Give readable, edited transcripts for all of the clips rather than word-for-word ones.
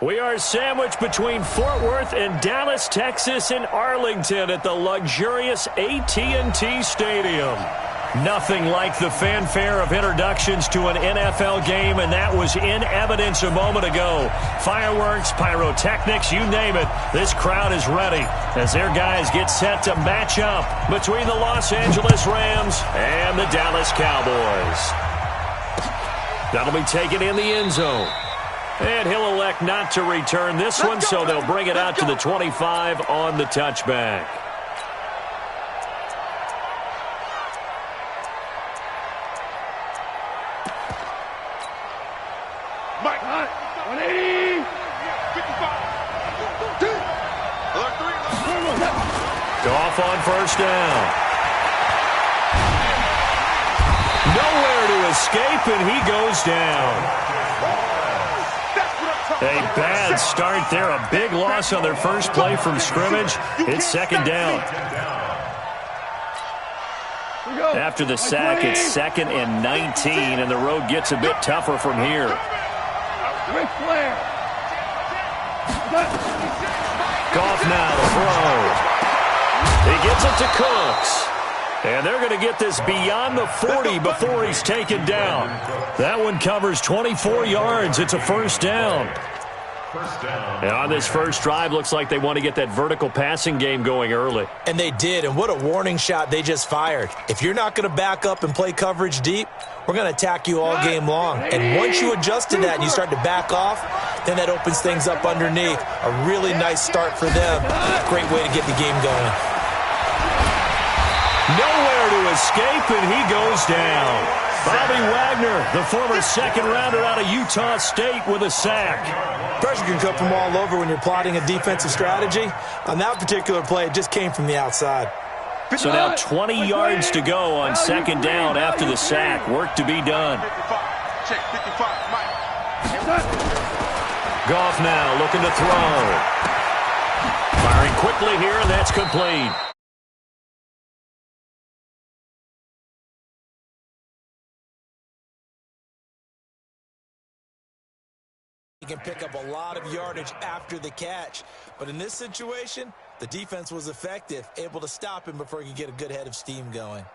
We are sandwiched between Fort Worth and Dallas, Texas, and Arlington at the luxurious AT&T Stadium. Nothing like the fanfare of introductions to an NFL game, and that was in evidence a moment ago. Fireworks, pyrotechnics, you name it. This crowd is ready as their guys get set to match up between the Los Angeles Rams and the Dallas Cowboys. That'll be taken in the end zone. And he'll elect not to return this one, so they'll bring it out to the 25 on the touchback. Mike, 180. 55. Goff on first down. Nowhere to escape, and he goes down. A bad start there. A big loss on their first play from scrimmage. It's second down. After the sack, it's 2nd and 19, and the road gets a bit tougher from here. Goff now to throw. He gets it to Cooks. And they're going to get this beyond the 40 before he's taken down. That one covers 24 yards. It's a first down. And on this first drive, looks like they want to get that vertical passing game going early. And they did, and what a warning shot they just fired. If you're not going to back up and play coverage deep, we're going to attack you all game long. And once you adjust to that and you start to back off, then that opens things up underneath. A really nice start for them. Great way to get the game going. Nowhere to escape, and he goes down. Bobby Wagner, the former second-rounder out of Utah State, with a sack. Pressure can come from all over when you're plotting a defensive strategy. On that particular play, it just came from the outside. So now 20 yards to go on second down after the sack. Work to be done. Goff now looking to throw. Firing quickly here, and that's complete. He can pick up a lot of yardage after the catch. But in this situation, the defense was effective, able to stop him before he could get a good head of steam going.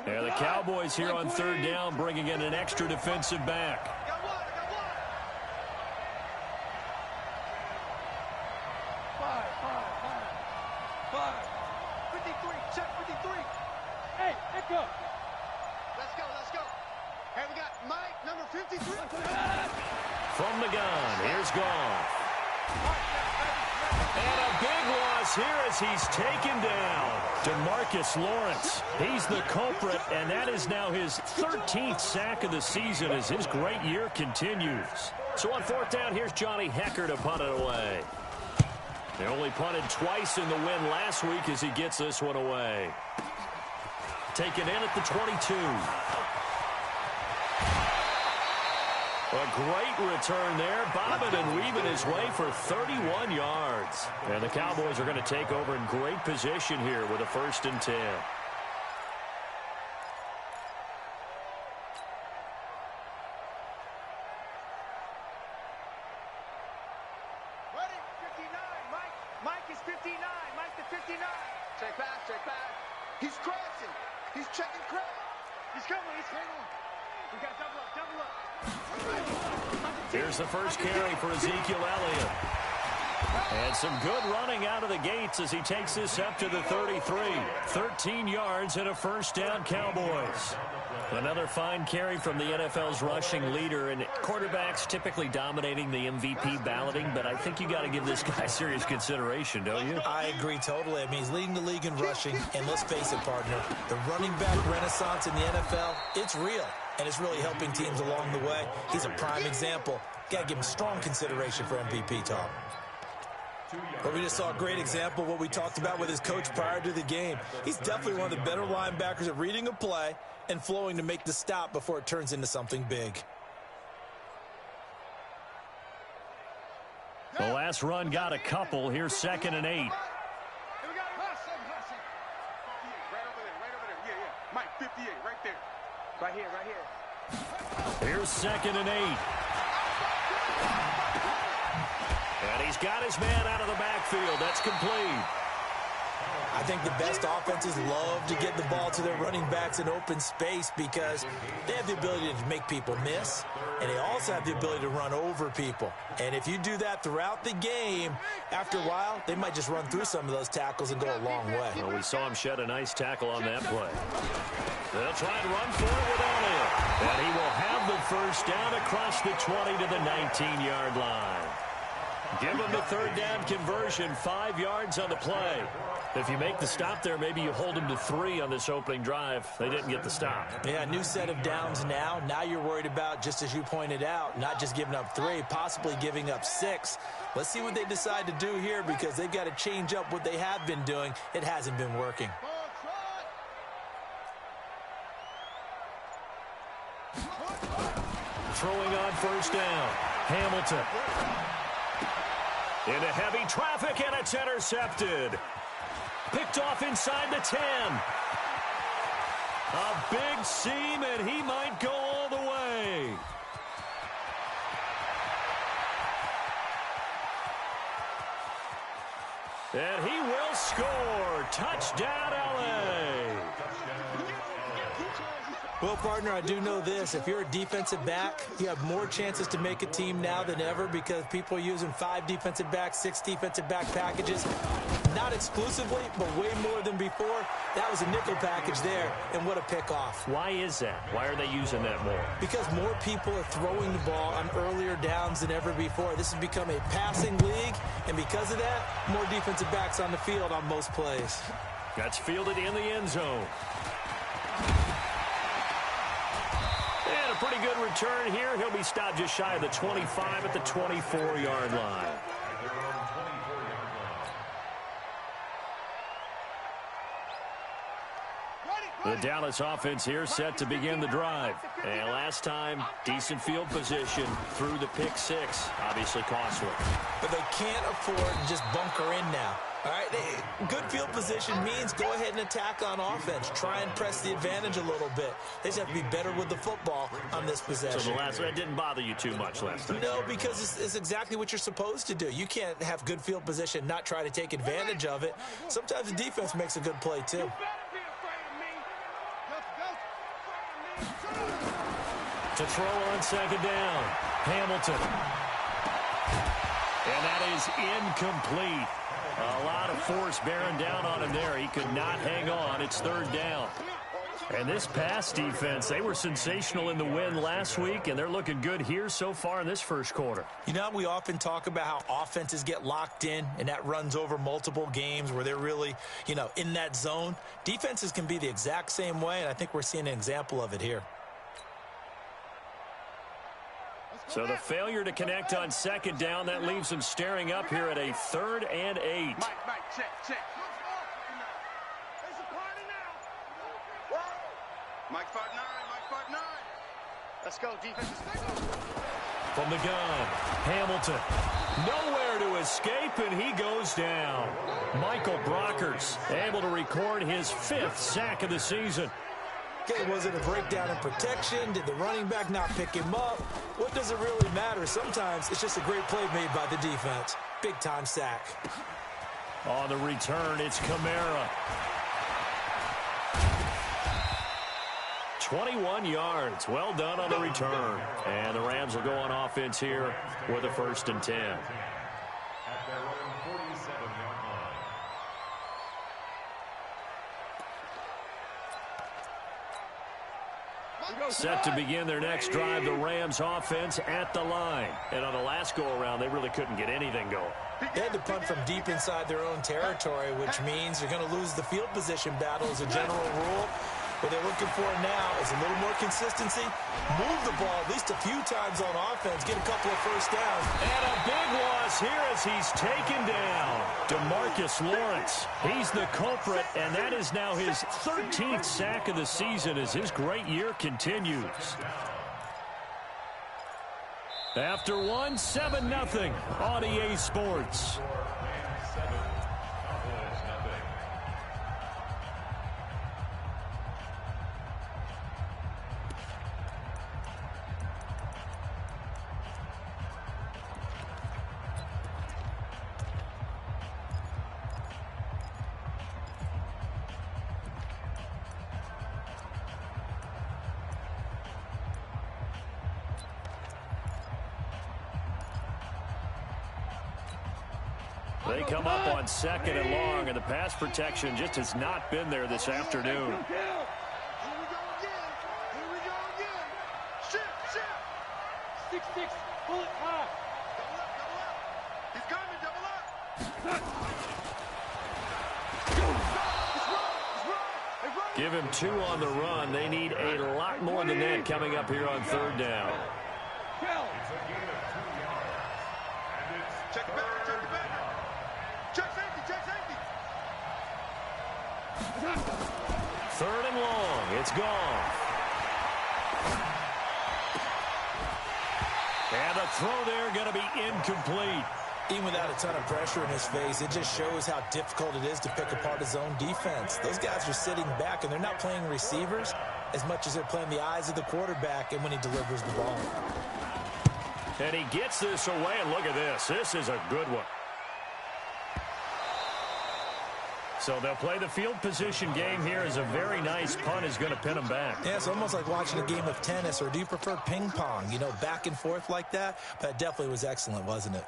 Yeah, the Cowboys here on third down, bringing in an extra defensive back. From the gun, here's Goff. And a big loss here as he's taken down. DeMarcus Lawrence, he's the culprit, and that is now his 13th sack of the season as his great year continues. So on fourth down, here's Johnny Hecker to punt it away. They only punted twice in the win last week as he gets this one away. Taken in at the 22. A great return there, bobbing and weaving his way for 31 yards. And the Cowboys are going to take over in great position here with a 1st and 10. Ready, 59, Mike. Mike is 59. Mike to 59. Check back, check back. He's crossing. He's checking crack. He's coming, he's coming. We got double up, double up. Here's the first carry for Ezekiel Elliott. And some good running out of the gates as he takes this up to the 33. 13 yards and a first down, Cowboys. Another fine carry from the NFL's rushing leader, and quarterbacks typically dominating the MVP balloting, but I think you got to give this guy serious consideration, don't you? I agree totally. I mean, he's leading the league in rushing, and let's face it, partner, the running back renaissance in the NFL, it's real, and it's really helping teams along the way. He's a prime example. Got to give him strong consideration for MVP talk. But we just saw a great example of what we talked about with his coach prior to the game. He's definitely one of the better linebackers at reading a play and flowing to make the stop before it turns into something big. The last run got a couple. Here's 2nd and 8. right there. Right here, right here. Here's 2nd and 8. And he's got his man out of the backfield. That's complete. I think the best offenses love to get the ball to their running backs in open space because they have the ability to make people miss, and they also have the ability to run over people. And if you do that throughout the game, after a while, they might just run through some of those tackles and go a long way. Well, we saw him shed a nice tackle on that play. They'll try and run for it with Elliott. And he will have the first down across the 20 to the 19-yard line. Give him the 3rd down conversion, 5 yards on the play. If you make the stop there, maybe you hold them to 3 on this opening drive. They didn't get the stop. Yeah, new set of downs now. Now you're worried about, just as you pointed out, not just giving up 3, possibly giving up 6. Let's see what they decide to do here because they've got to change up what they have been doing. It hasn't been working. Throwing on 1st down. Hamilton. Into heavy traffic, and it's intercepted. Picked off inside the 10. A big seam, and he might go all the way. And he will score. Touchdown, LA. Well, partner, I do know this. If you're a defensive back, you have more chances to make a team now than ever because people are using 5 defensive backs, 6 defensive back packages. Not exclusively, but way more than before. That was a nickel package there, and what a pickoff. Why is that? Why are they using that more? Because more people are throwing the ball on earlier downs than ever before. This has become a passing league, and because of that, more defensive backs on the field on most plays. That's fielded in the end zone. And a pretty good return here. He'll be stopped just shy of the 25 at the 24-yard line. The Dallas offense here set to begin the drive. And last time, decent field position through the pick 6. Obviously costly. But they can't afford to just bunker in now. All right, good field position means go ahead and attack on offense. Try and press the advantage a little bit. They just have to be better with the football on this possession. So the last one didn't bother you too much last time? No, because it's exactly what you're supposed to do. You can't have good field position, not try to take advantage of it. Sometimes the defense makes a good play, too. To throw on 2nd down, Hamilton. And that is incomplete. A lot of force bearing down on him there. He could not hang on. It's 3rd down. And this pass defense, they were sensational in the win last week, and they're looking good here so far in this first quarter. You know, we often talk about how offenses get locked in, and that runs over multiple games where they're really, in that zone. Defenses can be the exact same way, and I think we're seeing an example of it here. So the failure to connect on 2nd down, that leaves them staring up here at a 3rd and 8. Mike, check. Mike 5'9", Let's go, defense. From the gun, Hamilton. Nowhere to escape, and he goes down. Michael Brockers able to record his 5th sack of the season. Okay, was it a breakdown in protection? Did the running back not pick him up? What does it really matter? Sometimes it's just a great play made by the defense. Big-time sack. On the return, it's Kamara. 21 yards. Well done on the return. And the Rams will go on offense here with a 1st and 10. Set to begin their next drive, the Rams offense at the line. And on the last go-around, they really couldn't get anything going. They had to punt from deep inside their own territory, which means they're going to lose the field position battle as a general rule. What they're looking for now is a little more consistency, move the ball at least a few times on offense, get a couple of first downs. And a big loss here as he's taken down. DeMarcus Lawrence, he's the culprit, and that is now his 13th sack of the season as his great year continues. After one, 7-0 on EA Sports. They come up on 2nd and long, and the pass protection just has not been there this afternoon. Here we go again. Here we go again. Shift. 6-6. Pull it high. Double up. He's coming. Double up. He's run. Give him 2 on the run. They need a lot more than that coming up here on 3rd down. Check it back. Check safety. 3rd and long. It's gone. And the throw there going to be incomplete. Even without a ton of pressure in his face, it just shows how difficult it is to pick apart his own defense. Those guys are sitting back, and they're not playing receivers as much as they're playing the eyes of the quarterback and when he delivers the ball. And he gets this away, and look at this. This is a good one. So they'll play the field position game here as a very nice punt is going to pin them back. Yeah, it's almost like watching a game of tennis, or do you prefer ping pong? You know, back and forth like that? But it definitely was excellent, wasn't it?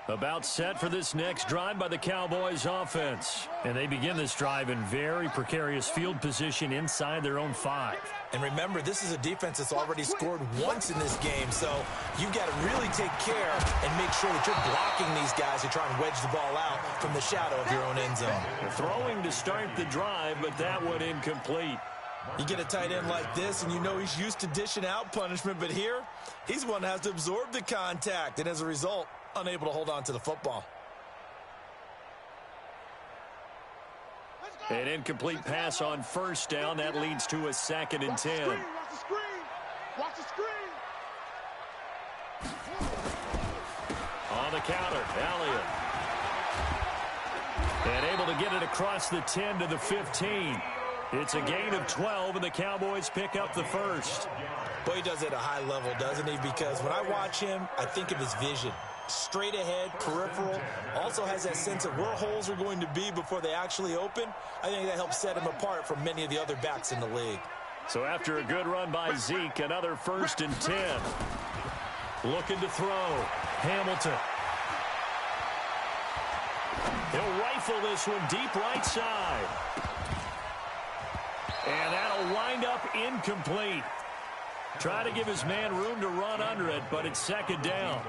About set for this next drive by the Cowboys offense. And they begin this drive in very precarious field position inside their own 5. And remember, this is a defense that's already scored once in this game, so you've got to really take care and make sure that you're blocking these guys who try and wedge the ball out from the shadow of your own end zone. Throwing to start the drive, but that one incomplete. You get a tight end like this, and you know he's used to dishing out punishment, but here, he's the one that has to absorb the contact, and as a result, unable to hold on to the football. An incomplete pass on 1st down. That leads to a 2nd and 10. Watch the screen. On the counter, Elliott. And able to get it across the 10 to the 15. It's a gain of 12, and the Cowboys pick up the 1st. Boy, he does it at a high level, doesn't he? Because when I watch him, I think of his vision. Straight ahead, peripheral, also has that sense of where holes are going to be before they actually open. I think that helps set him apart from many of the other backs in the league. So after a good run by Zeke, another 1st and 10. Looking to throw. Hamilton. He'll rifle this one deep right side. And that'll wind up incomplete. Try to give his man room to run under it, but it's 2nd down.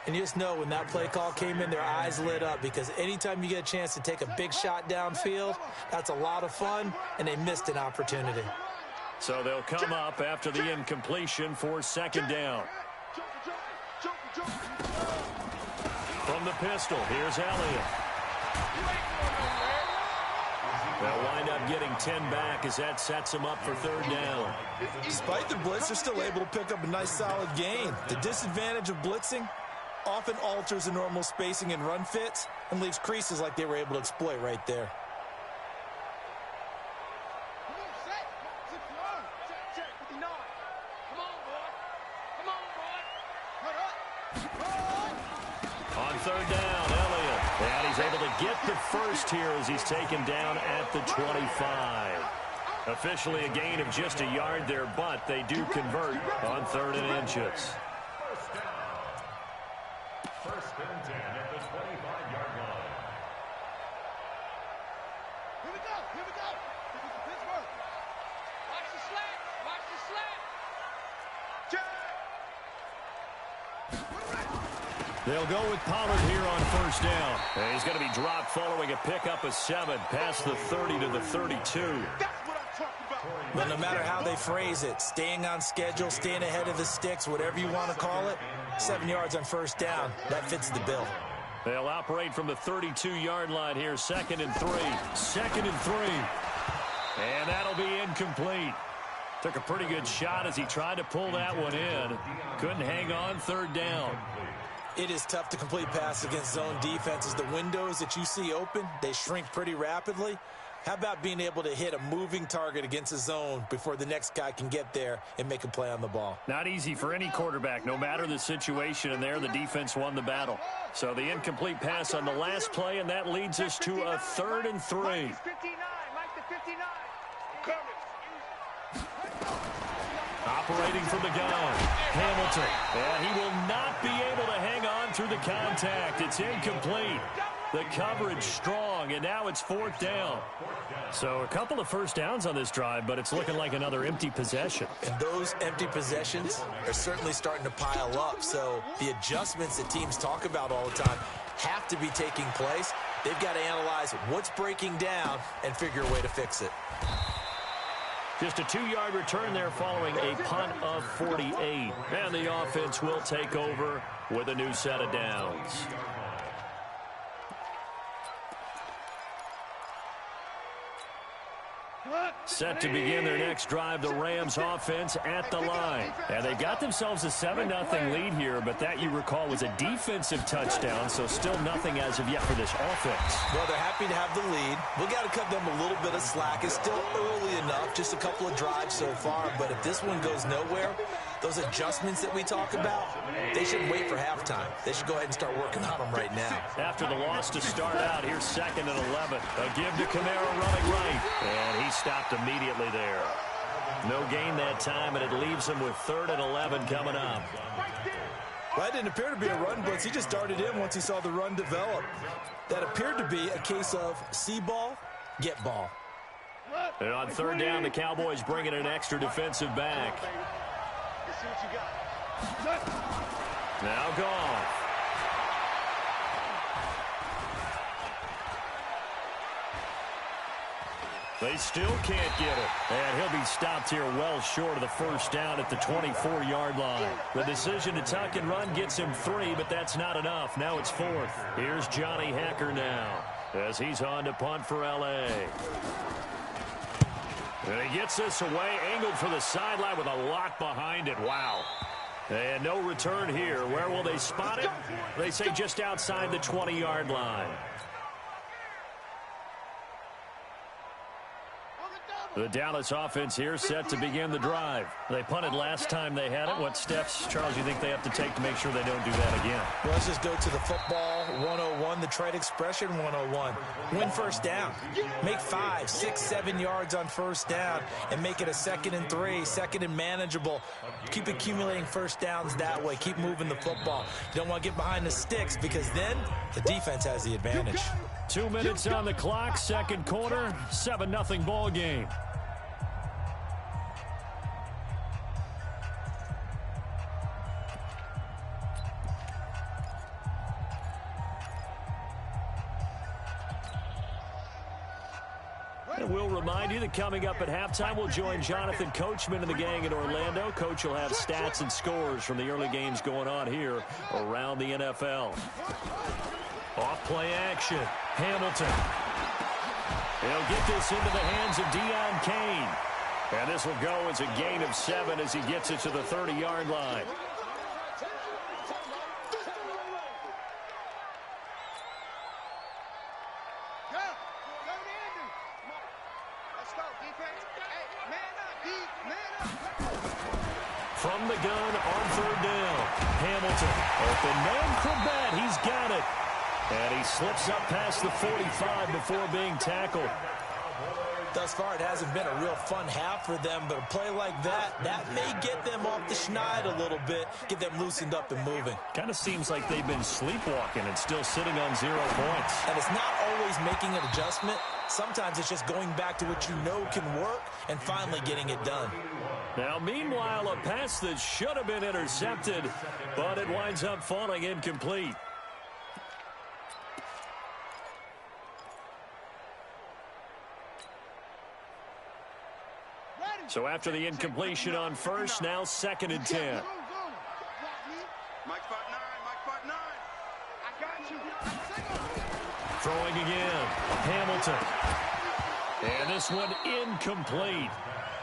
And you just know when that play call came in, their eyes lit up, because anytime you get a chance to take a big shot downfield, that's a lot of fun, and they missed an opportunity. So they'll come up after the incompletion for 2nd down. From the pistol, here's Elliott. They'll wind up getting 10 back as that sets them up for 3rd down. Despite the blitz, they're still able to pick up a nice solid gain. The disadvantage of blitzing often alters the normal spacing and run fits and leaves creases like they were able to exploit right there. On 3rd down, Elliott. And he's able to get the 1st here as he's taken down at the 25. Officially a gain of just a yard there, but they do convert on 3rd and inches. 1st and 10 at the 25-yard line. Here we go. This is Pittsburgh. Watch the slant. They'll go with Pollard here on 1st down. And he's going to be dropped following a pickup of 7 past the 30 to the 32. That's what I'm talking about. But no matter how they phrase it, staying on schedule, staying ahead of the sticks, whatever you want to call it, 7 yards on 1st down, that fits the bill. They'll operate from the 32-yard line here, 2nd and 3. 2nd and 3. And that'll be incomplete. Took a pretty good shot as he tried to pull that one in. Couldn't hang on 3rd down. It is tough to complete passes against zone defenses. The windows that you see open, they shrink pretty rapidly. How about being able to hit a moving target against a zone before the next guy can get there and make a play on the ball? Not easy for any quarterback, no matter the situation, and there the defense won the battle. So the incomplete pass on the last play, and that leads us to a 3rd and 3. Mike the 59. Operating Operating from the gun. Hamilton. And he will not be able to hang on through the contact. It's incomplete. The coverage strong, and now it's 4th down. So a couple of first downs on this drive, but it's looking like another empty possession. And those empty possessions are certainly starting to pile up. So the adjustments that teams talk about all the time have to be taking place. They've got to analyze what's breaking down and figure a way to fix it. Just a 2-yard return there following a punt of 48. And the offense will take over with a new set of downs. Set to begin their next drive, the Rams offense at the line. And they've got themselves a 7-0 lead here, but that, you recall, was a defensive touchdown, so still nothing as of yet for this offense. Well, they're happy to have the lead. We've got to cut them a little bit of slack. It's still early enough, just a couple of drives so far, but if this one goes nowhere, those adjustments that we talk about, they shouldn't wait for halftime. They should go ahead and start working on them right now. After the loss to start out, here's 2nd and 11. A give to Kamara running right, and he stopped immediately there. No gain that time, and it leaves him with 3rd and 11 coming up. Well, that didn't appear to be a run blitz. He just darted in once he saw the run develop. That appeared to be a case of see ball, get ball. And on 3rd down, the Cowboys bring in an extra defensive back. Let's see what you got. Now gone. They still can't get it. And he'll be stopped here well short of the 1st down at the 24-yard line. The decision to tuck and run gets him 3, but that's not enough. Now it's 4th. Here's Johnny Hacker now as he's on to punt for L.A. And he gets this away, angled for the sideline with a lot behind it. Wow. And no return here. Where will they spot it? They say just outside the 20-yard line. The Dallas offense here set to begin the drive. They punted last time they had it. What steps, Charles, you think they have to take to make sure they don't do that again? Well, let's just go to the football 101, the trade expression 101. Win 1st down. Make 5, 6, 7 yards on 1st down and make it a 2nd and 3, 2nd and manageable. Keep accumulating 1st downs that way. Keep moving the football. You don't want to get behind the sticks because then the defense has the advantage. 2 minutes on the clock, 2nd quarter, 7-0 ball game. And we'll remind you that coming up at halftime, we'll join Jonathan Coachman and the gang in Orlando. Coach will have stats and scores from the early games going on here around the NFL. Off play action. Hamilton. He'll get this into the hands of Deion Kane. And this will go as a gain of 7 as he gets it to the 30-yard line. From the gun on 3rd down. Hamilton. Open man, Kravette. He's got it. And he slips up past the 45 before being tackled. Thus far, it hasn't been a real fun half for them, but a play like that may get them off the schneid a little bit, get them loosened up and moving. Kind of seems like they've been sleepwalking and still sitting on 0 points. And it's not always making an adjustment. Sometimes it's just going back to what you know can work and finally getting it done. Now, meanwhile, a pass that should have been intercepted, but it winds up falling incomplete. So after the incompletion on 1st, now 2nd and 10. Mike 5-9, Mike 5-9. I got you. Throwing again. Hamilton. And this one incomplete.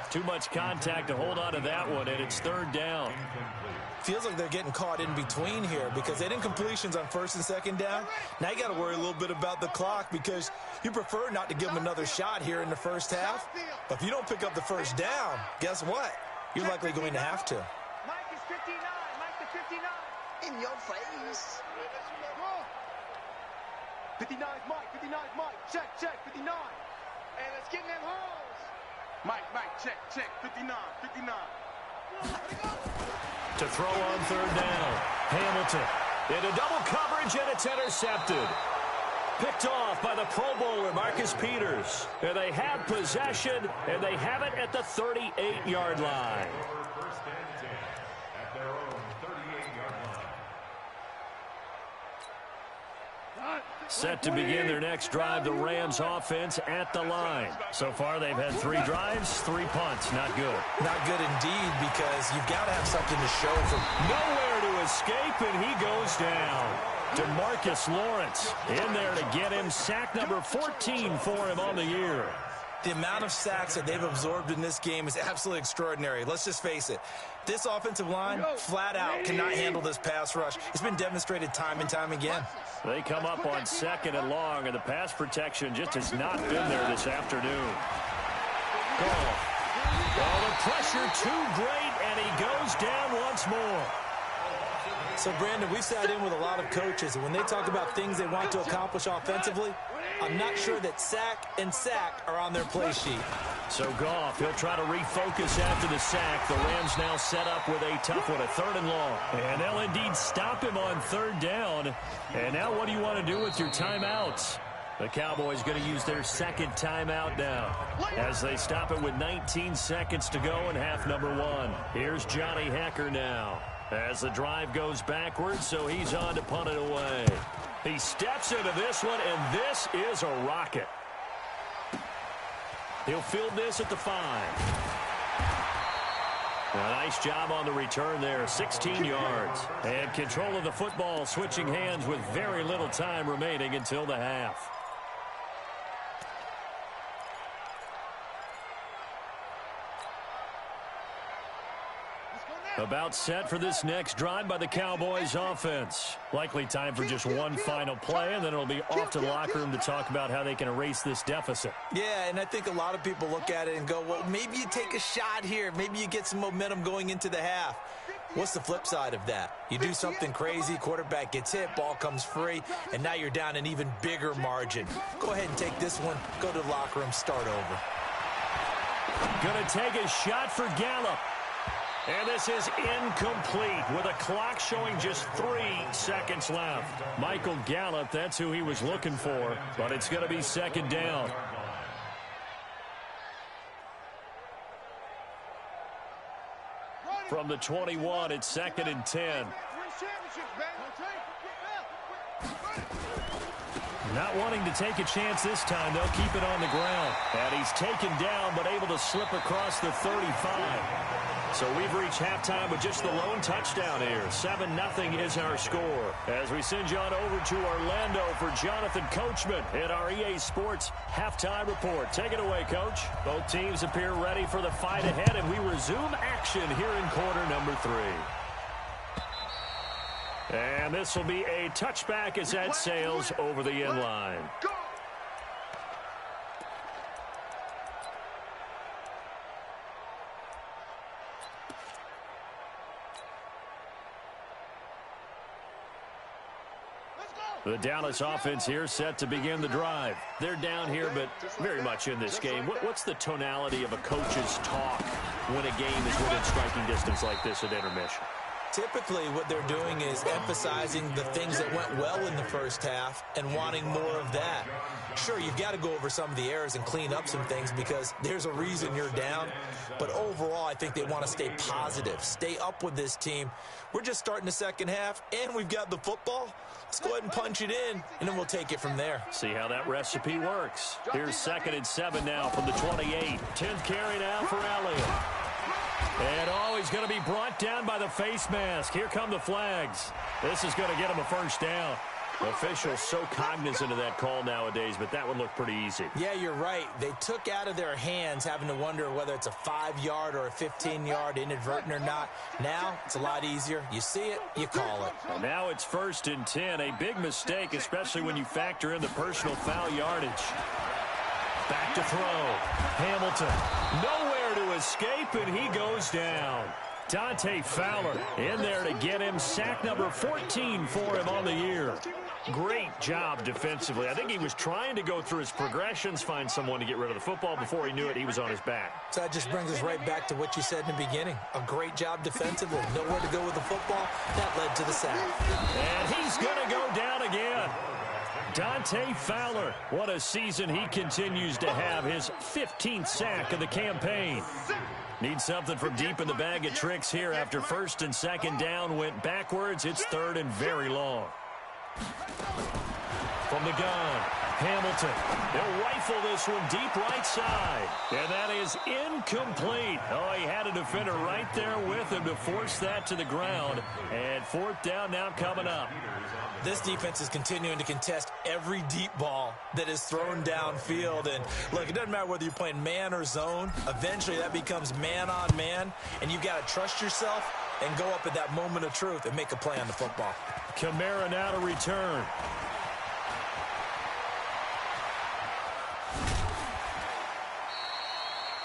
Too much contact to hold on to that one, and it's 3rd down. Feels like they're getting caught in between here because they had incompletions on 1st and 2nd down. Now you got to worry a little bit about the clock because you prefer not to give them another shot here in the 1st half. But if you don't pick up the 1st down, guess what? You're likely going to have to. Mike is 59. Mike the 59. In your face. 59 Mike. 59 Mike. Check, check. 59. Hey, let's get in them holes. Mike, check, check. 59, 59. To throw on third down. Hamilton into double coverage, and it's intercepted. Picked off by the Pro Bowler, Marcus Peters. And they have possession, and they have it at the 38-yard line. First and 10 at their own 38-yard line. Set to begin their next drive, the Rams offense at the line. So far, they've had 3 drives, 3 punts. Not good. Not good indeed, because you've got to have something to show for. Nowhere to escape, and he goes down. DeMarcus Lawrence in there to get him. Sack number 14 for him on the year. The amount of sacks that they've absorbed in this game is absolutely extraordinary. Let's just face it. This offensive line, flat out, cannot handle this pass rush. It's been demonstrated time and time again. They come up on 2nd and long, and the pass protection just has not been there this afternoon. Goal. Oh, the pressure too great, and he goes down once more. So, Brandon, we've sat in with a lot of coaches, and when they talk about things they want to accomplish offensively, I'm not sure that sack and sack are on their play sheet. So Goff, he'll try to refocus after the sack. The Rams now set up with a tough one, a 3rd and long. And they'll indeed stop him on 3rd down. And now what do you want to do with your timeouts? The Cowboys going to use their 2nd timeout now as they stop it with 19 seconds to go in half number 1. Here's Johnny Hecker now as the drive goes backwards, so he's on to punt it away. He steps into this one, and this is a rocket. He'll field this at the 5. A nice job on the return there, 16 yards. And control of the football, switching hands with very little time remaining until the half. About set for this next drive by the Cowboys offense. Likely time for just one final play, and then it'll be off to the locker room to talk about how they can erase this deficit. Yeah, and I think a lot of people look at it and go, well, maybe you take a shot here. Maybe you get some momentum going into the half. What's the flip side of that? You do something crazy, quarterback gets hit, ball comes free, and now you're down an even bigger margin. Go ahead and take this one, go to the locker room, start over. Gonna take a shot for Gallup. And this is incomplete with a clock showing just 3 seconds left. Michael Gallup, that's who he was looking for, but it's going to be 2nd down. From the 21, it's 2nd and 10. Not wanting to take a chance this time, they'll keep it on the ground. And he's taken down, but able to slip across the 35. So we've reached halftime with just the lone touchdown here. 7-0 is our score. As we send you on over to Orlando for Jonathan Coachman in our EA Sports Halftime Report. Take it away, Coach. Both teams appear ready for the fight ahead, and we resume action here in quarter number 3. And this will be a touchback as that sails over the end line. The Dallas offense here set to begin the drive. They're down here, but very much in this game. What's the tonality of a coach's talk when a game is within striking distance like this at intermission? Typically, what they're doing is emphasizing the things that went well in the first half and wanting more of that. Sure, you've got to go over some of the errors and clean up some things because there's a reason you're down. But overall, I think they want to stay positive, stay up with this team. We're just starting the second half, and we've got the football. Let's go ahead and punch it in, and then we'll take it from there. See how that recipe works. Here's 2nd and 7 now from the 28. 10th carry now for Elliott. And he's going to be brought down by the face mask. Here come the flags. This is going to get him a first down. Officials so cognizant of that call nowadays, but that would look pretty easy. Yeah, you're right. They took out of their hands having to wonder whether it's a 5-yard or a 15-yard inadvertent or not. Now, it's a lot easier. You see it, you call it. And now it's 1st and 10. A big mistake, especially when you factor in the personal foul yardage. Back to throw. Hamilton. Nowhere to escape, and he goes down. Dante Fowler in there to get him. Sack number 14 for him on the year. Great job defensively. I think he was trying to go through his progressions, find someone to get rid of the football. Before he knew it, he was on his back. So that just brings us right back to what you said in the beginning. A great job defensively. Nowhere to go with the football. That led to the sack. And he's going to go down again. Dante Fowler, what a season he continues to have. His 15th sack of the campaign. Needs something from deep in the bag of tricks here after first and second down went backwards. It's third and very long. From the gun, Hamilton. He'll rifle this one deep right side. And that is incomplete. Oh, he had a defender right there with him to force that to the ground. And fourth down now coming up. This defense is continuing to contest every deep ball that is thrown downfield. And look, it doesn't matter whether you're playing man or zone. Eventually that becomes man on man. And you've got to trust yourself and go up at that moment of truth and make a play on the football. Kamara now to return.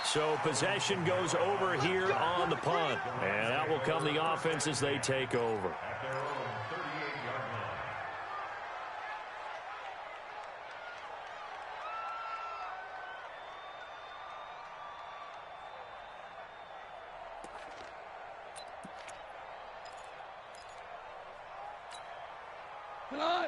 So possession goes over here on the punt. And out will come the offense as they take over. At their own 38-yard line.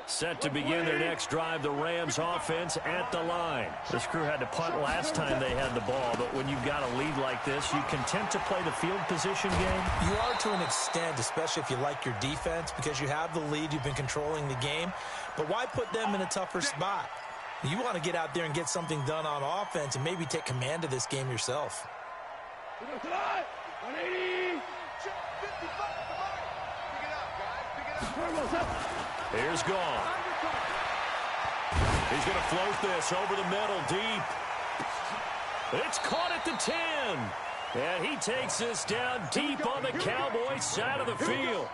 Set to begin their next drive, the Rams offense at the line. This crew had to punt last time they had the ball, but when you've got a lead like this, you content to play the field position game? You are to an extent, especially if you like your defense, because you have the lead, you've been controlling the game. But why put them in a tougher spot? You want to get out there and get something done on offense and maybe take command of this game yourself. 180. Here's Gone. He's going to float this over the middle deep. It's caught at the 10. And he takes this down deep on the Cowboys side of the field.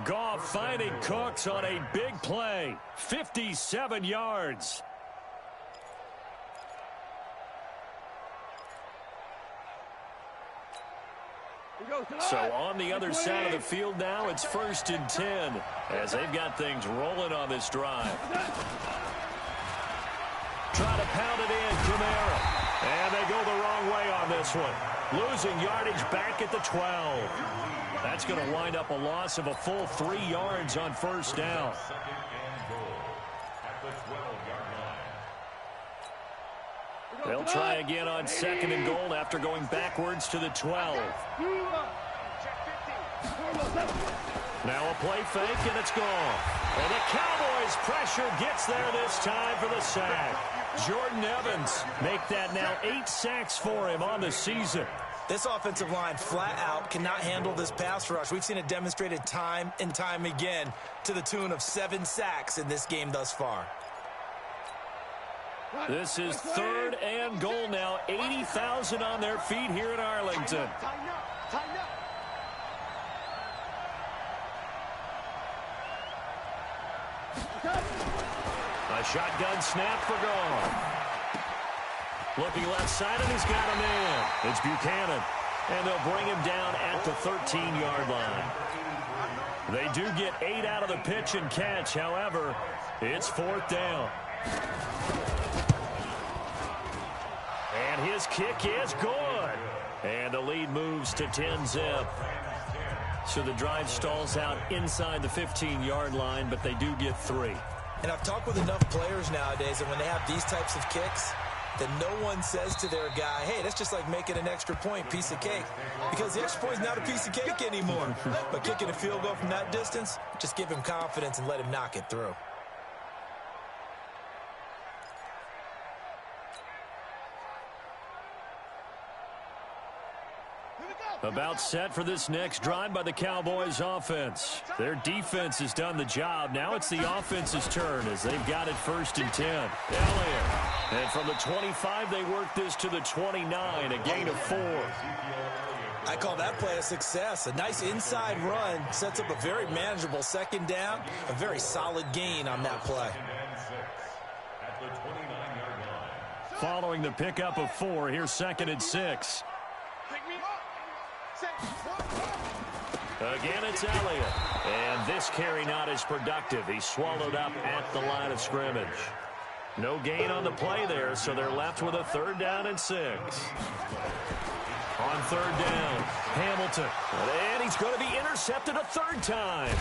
Goff finding Cooks on a big play. 57 yards. So on the other side of the field now, it's first and 10 as they've got things rolling on this drive. Try to pound it in, Kamara. And they go the wrong way on this one. Losing yardage back at the 12. That's going to wind up a loss of a full 3 yards on first down. Second and goal at the 12-yard line. They'll try again on second and goal after going backwards to the 12. Now a play fake, and it's gone. And the Cowboys' pressure gets there this time for the sack. Jordan Evans make that now 8 sacks for him on the season. This offensive line flat out cannot handle this pass rush. We've seen it demonstrated time and time again to the tune of 7 sacks in this game thus far. This is third and goal now. 80,000 on their feet here in Arlington. A shotgun snap for Gone. Looking left side, and he's got a man. It's Buchanan. And they'll bring him down at the 13-yard line. They do get 8 out of the pitch and catch. However, it's fourth down. And his kick is good. And the lead moves to 10-zip. So the drive stalls out inside the 15-yard line, but they do get 3. And I've talked with enough players nowadays that when they have these types of kicks, that no one says to their guy, hey, that's just like making an extra point, piece of cake. Because the extra point is not a piece of cake anymore. But kicking a field goal from that distance, just give him confidence and let him knock it through. About set for this next drive by the Cowboys offense. Their defense has done the job. Now it's the offense's turn as they've got it first and 10. Elliott. And from the 25, they work this to the 29, a gain of 4. I call that play a success. A nice inside run sets up a very manageable second down. A very solid gain on that play. At the 29-yard line. Following the pickup of 4, here's second and 6. Again, it's Elliott. And this carry not as productive. He's swallowed up at the line of scrimmage. No gain on the play there, so they're left with a 3rd down and 6. On 3rd down, Hamilton. And he's going to be intercepted a 3rd time.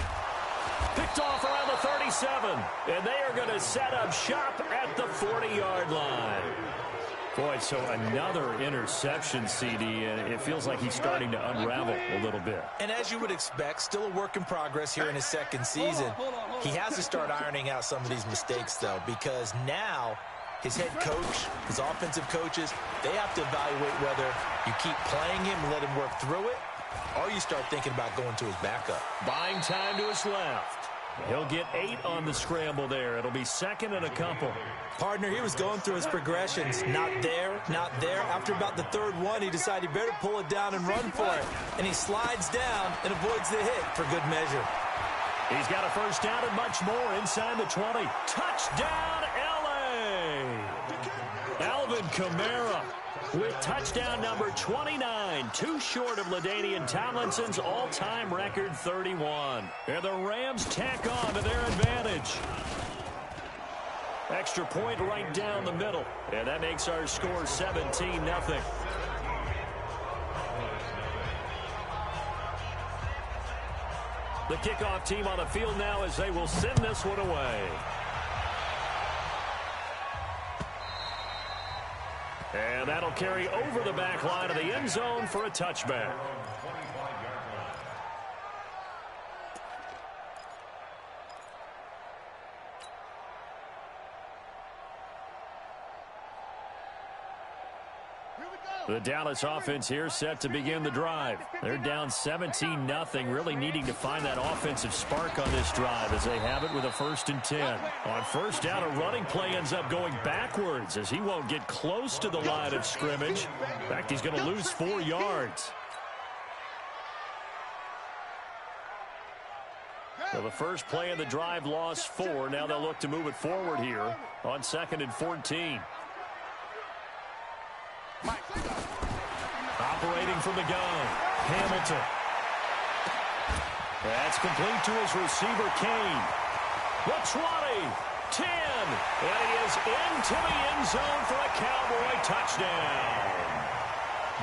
Picked off around the 37. And they are going to set up shop at the 40-yard line. Boy, so another interception, CD, and it feels like he's starting to unravel a little bit. And as you would expect, still a work in progress here in his 2nd season. He has to start ironing out some of these mistakes, though, because now his head coach, his offensive coaches, they have to evaluate whether you keep playing him and let him work through it, or you start thinking about going to his backup. Buying time to his left. He'll get 8 on the scramble there. It'll be 2nd and a couple. Partner, he was going through his progressions. Not there, not there. After about the 3rd one, he decided he better pull it down and run for it. And he slides down and avoids the hit for good measure. He's got a 1st down and much more inside the 20. Touchdown, L.A. Alvin Kamara with touchdown number 29, too short of LaDainian Tomlinson's all-time record 31. And the Rams tack on to their advantage. Extra point right down the middle. And that makes our score 17-0. The kickoff team on the field now as they will send this one away. And that'll carry over the back line of the end zone for a touchback. The Dallas offense here set to begin the drive. They're down 17-0, really needing to find that offensive spark on this drive as they have it with a 1st and 10. On 1st down, a running play ends up going backwards as he won't get close to the line of scrimmage. In fact, he's going to lose 4 yards. So the first play of the drive lost 4. Now they'll look to move it forward here on 2nd and 14. Operating from the gun, Hamilton. That's complete to his receiver, Kane. The 20, 10, and he is into the end zone for a Cowboy touchdown.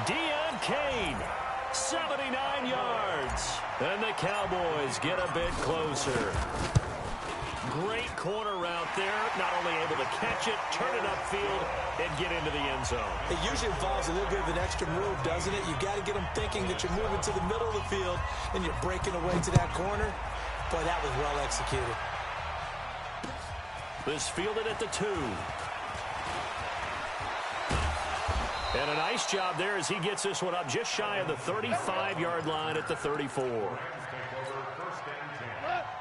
Deon Kane, 79 yards, and the Cowboys get a bit closer. Great corner route there, not only able to catch it, turn it upfield, and get into the end zone. It usually involves a little bit of an extra move, doesn't it? You got to get them thinking that you're moving to the middle of the field and you're breaking away to that corner. Boy, that was well executed. This fielded at the 2. And a nice job there as he gets this one up just shy of the 35-yard line at the 34.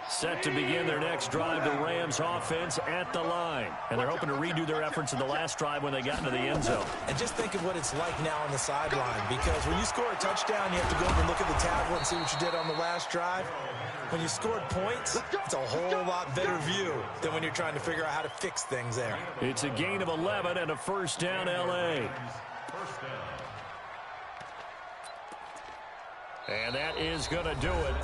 Set to begin their next drive, the Rams offense at the line. And they're hoping to redo their efforts in the last drive when they got into the end zone. And just think of what it's like now on the sideline, because when you score a touchdown, you have to go over and look at the tablet and see what you did on the last drive. When you scored points, it's a whole lot better view than when you're trying to figure out how to fix things there. It's a gain of 11 and a 1st down, L.A. And that is going to do it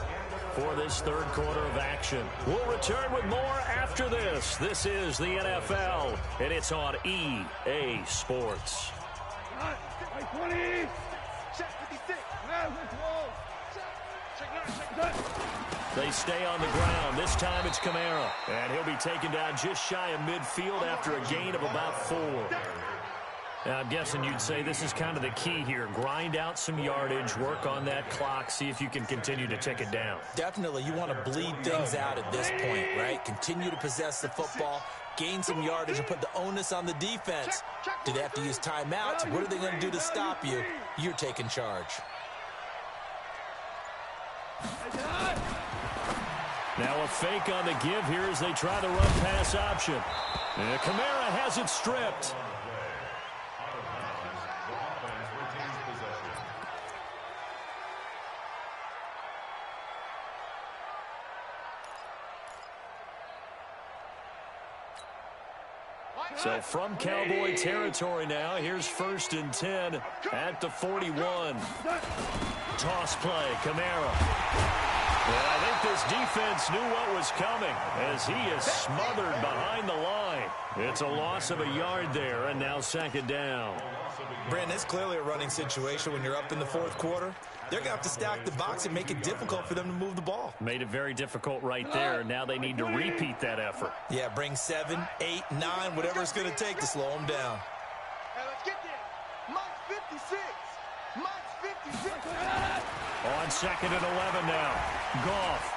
for this 3rd quarter of action. We'll return with more after this. This is the NFL, and it's on EA Sports. They stay on the ground. This time it's Kamara, and he'll be taken down just shy of midfield after a gain of about 4. Now, I'm guessing you'd say this is kind of the key here. Grind out some yardage, work on that clock, see if you can continue to tick it down. Definitely. You want to bleed things out at this point, right? Continue to possess the football, gain some yardage, and put the onus on the defense. Do they have to use timeouts? What are they going to do to stop you? You're taking charge. Now a fake on the give here as they try the run-pass option. And Kamara has it stripped. So from Cowboy territory now, here's 1st and 10 at the 41. Toss play, Kamara. And I think this defense knew what was coming as he is smothered behind the line. It's a loss of a yard there, and now second down. Brandon, it's clearly a running situation when you're up in the fourth quarter. They're going to have to stack the box and make it difficult for them to move the ball. Made it very difficult right there. Now they need to repeat that effort. Yeah, bring 7, 8, 9, whatever it's going to take to slow them down. Hey, let's get there. Mike's 56. Mike's 56. On second and 11 now. Goff.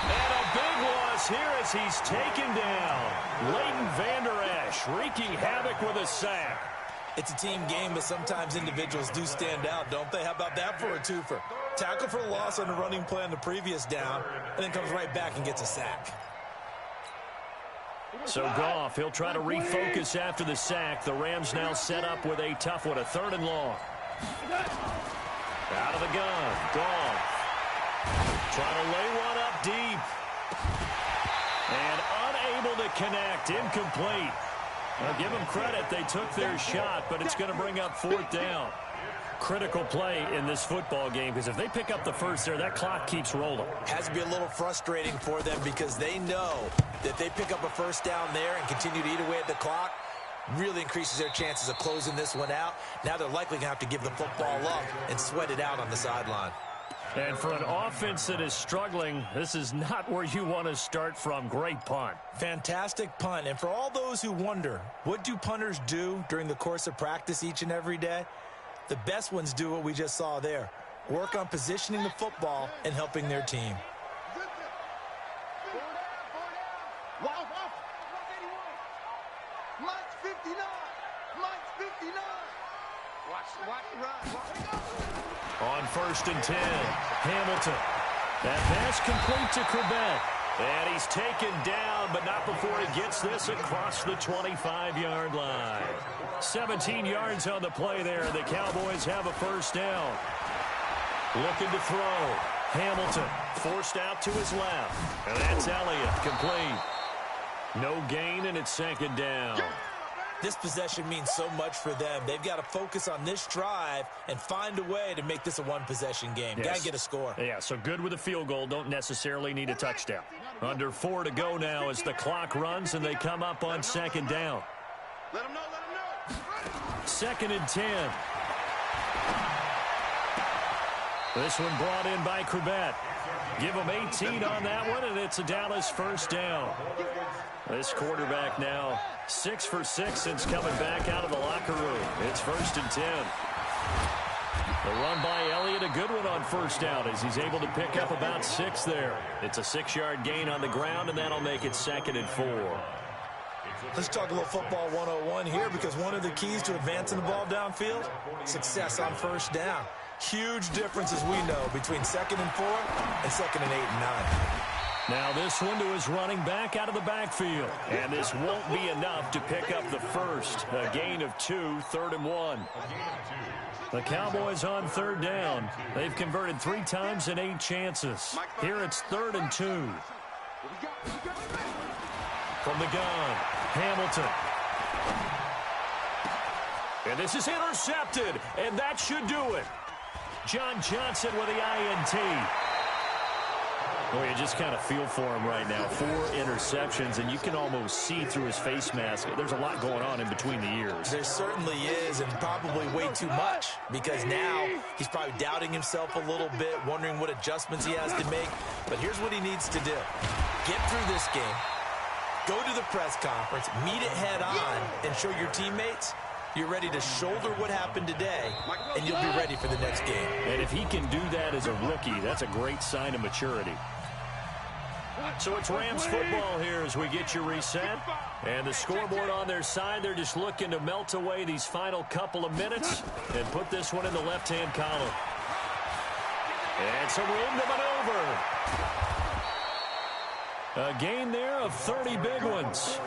And a big loss here as he's taken down. Leighton Vander Esch wreaking havoc with a sack. It's a team game, but sometimes individuals do stand out, don't they? How about that for a twofer? Tackle for a loss on the running play on the previous down, and then comes right back and gets a sack. So Goff, he'll try to refocus after the sack. The Rams now set up with a tough one, a 3rd and long. Out of the gun, Goff. Trying to lay one up deep. And unable to connect, incomplete. Well, give them credit. They took their shot, but it's going to bring up 4th down. Critical play in this football game because if they pick up the first there, that clock keeps rolling. Has to be a little frustrating for them because they know that they pick up a first down there and continue to eat away at the clock, really increases their chances of closing this one out. Now they're likely going to have to give the football up and sweat it out on the sideline. And for an offense that is struggling, this is not where you want to start from. Great punt. Fantastic punt. And for all those who wonder, what do punters do during the course of practice each and every day? The best ones do what we just saw there. Work on positioning the football and helping their team. Mike's 59. Mike's 59. Watch the run. On 1st and 10, Hamilton. That pass complete to Corbett. And he's taken down, but not before he gets this across the 25-yard line. 17 yards on the play there. The Cowboys have a first down. Looking to throw. Hamilton forced out to his left. And that's Elliott, complete. No gain, and it's 2nd down. This possession means so much for them. They've got to focus on this drive and find a way to make this a one-possession game. Yes. Got to get a score. Yeah, so good with a field goal. Don't necessarily need a touchdown. Under 4 to go now as the clock runs, and they come up on 2nd down. Let him know, let him know. 2nd and 10. This one brought in by Corbett. Give him 18 on that one, and it's a Dallas first down. This quarterback now 6 for 6 since coming back out of the locker room. It's 1st and 10. The run by Elliott, a good one on 1st down as he's able to pick up about 6 there. It's a 6-yard gain on the ground, and that'll make it 2nd and 4. Let's talk a little football 101 here because one of the keys to advancing the ball downfield, success on 1st down. Huge difference, as we know, between 2nd and 4 and 2nd and 8 and 9. Now this one to his running back out of the backfield. And this won't be enough to pick up the first. A gain of 2, 3rd and 1. The Cowboys on 3rd down. They've converted 3 times in 8 chances. Here it's 3rd and 2. From the gun, Hamilton. And this is intercepted, and that should do it. John Johnson with the INT. Well, you just kind of feel for him right now. 4 interceptions, and you can almost see through his face mask. There's a lot going on in between the ears. There certainly is, and probably way too much, because now he's probably doubting himself a little bit, wondering what adjustments he has to make. But here's what he needs to do. Get through this game, go to the press conference, meet it head on, and show your teammates you're ready to shoulder what happened today, and you'll be ready for the next game. And if he can do that as a rookie, that's a great sign of maturity. So it's Rams football here as we get you reset. And the scoreboard on their side, they're just looking to melt away these final couple of minutes and put this one in the left-hand column. And some room to maneuver. A gain there of 30 big ones.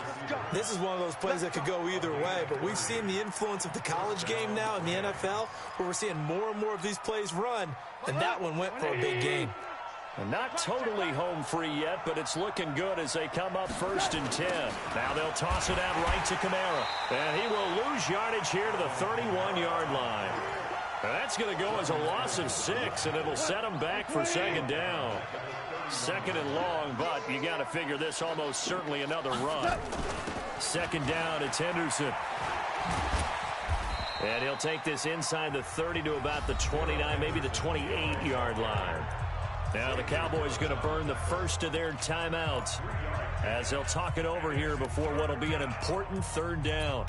This is one of those plays that could go either way, but we've seen the influence of the college game now in the NFL, where we're seeing more and more of these plays run, and that one went for a big gain. And not totally home free yet, but it's looking good as they come up 1st and 10. Now they'll toss it out right to Kamara. And he will lose yardage here to the 31-yard line. That's going to go as a loss of 6, and it'll set them back for second down. Second and long, but you got to figure this almost certainly another run. Second down, it's Henderson. And he'll take this inside the 30 to about the 29, maybe the 28-yard line. Now the Cowboys going to burn the first of their timeouts as they'll talk it over here before what will be an important third down.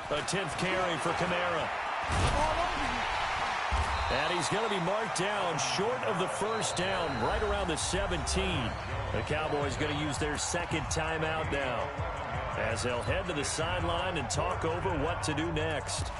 A 10th carry for Kamara. And he's going to be marked down short of the first down, right around the 17. The Cowboys going to use their second timeout now as they'll head to the sideline and talk over what to do next.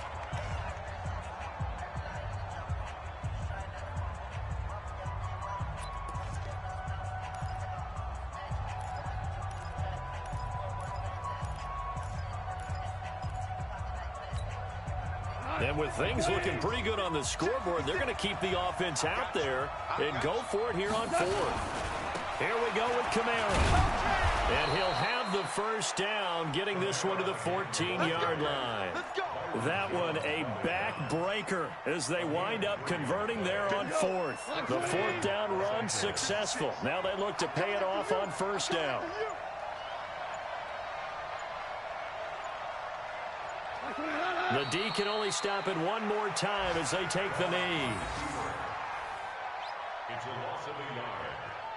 And with things looking pretty good on the scoreboard, they're going to keep the offense out there and go for it here on 4th. Here we go with Kamara. And he'll have the first down, getting this one to the 14-yard line. That one a backbreaker as they wind up converting there on 4th. The 4th down run successful. Now they look to pay it off on first down. The D can only stop it one more time as they take the knee. It's a loss of a yard.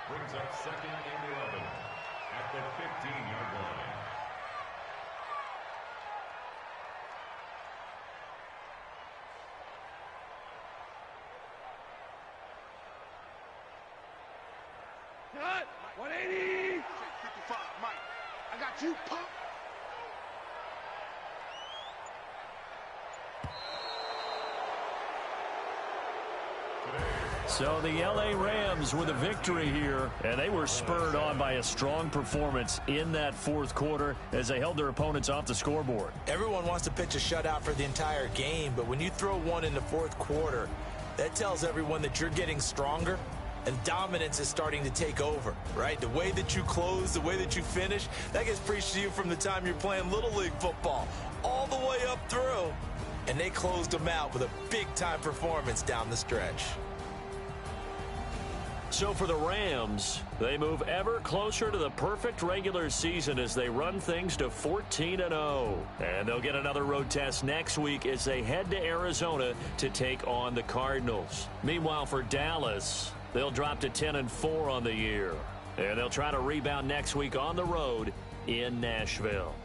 Brings up second and 11 at the 15-yard line. Cut! 180! 55, Mike. I got you, punk. So the L.A. Rams with a victory here, and they were spurred on by a strong performance in that 4th quarter as they held their opponents off the scoreboard. Everyone wants to pitch a shutout for the entire game, but when you throw one in the 4th quarter, that tells everyone that you're getting stronger and dominance is starting to take over, right? The way that you close, the way that you finish, that gets preached to you from the time you're playing Little League football all the way up through. And they closed them out with a big-time performance down the stretch. So for the Rams, they move ever closer to the perfect regular season as they run things to 14-0. And they'll get another road test next week as they head to Arizona to take on the Cardinals. Meanwhile, for Dallas, they'll drop to 10-4 on the year. And they'll try to rebound next week on the road in Nashville.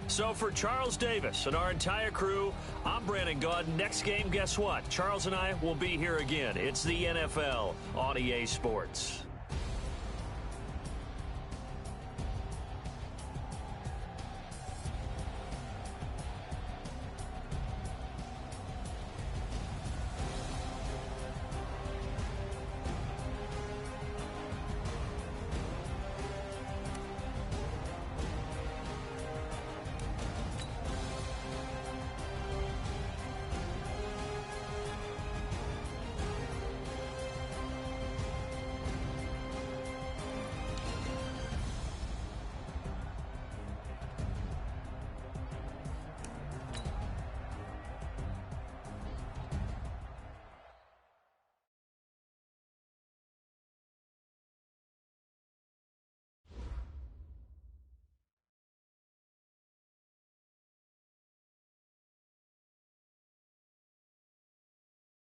So for Charles Davis and our entire crew, I'm Brandon Gaudin. Next game, guess what? Charles and I will be here again. It's the NFL on EA Sports.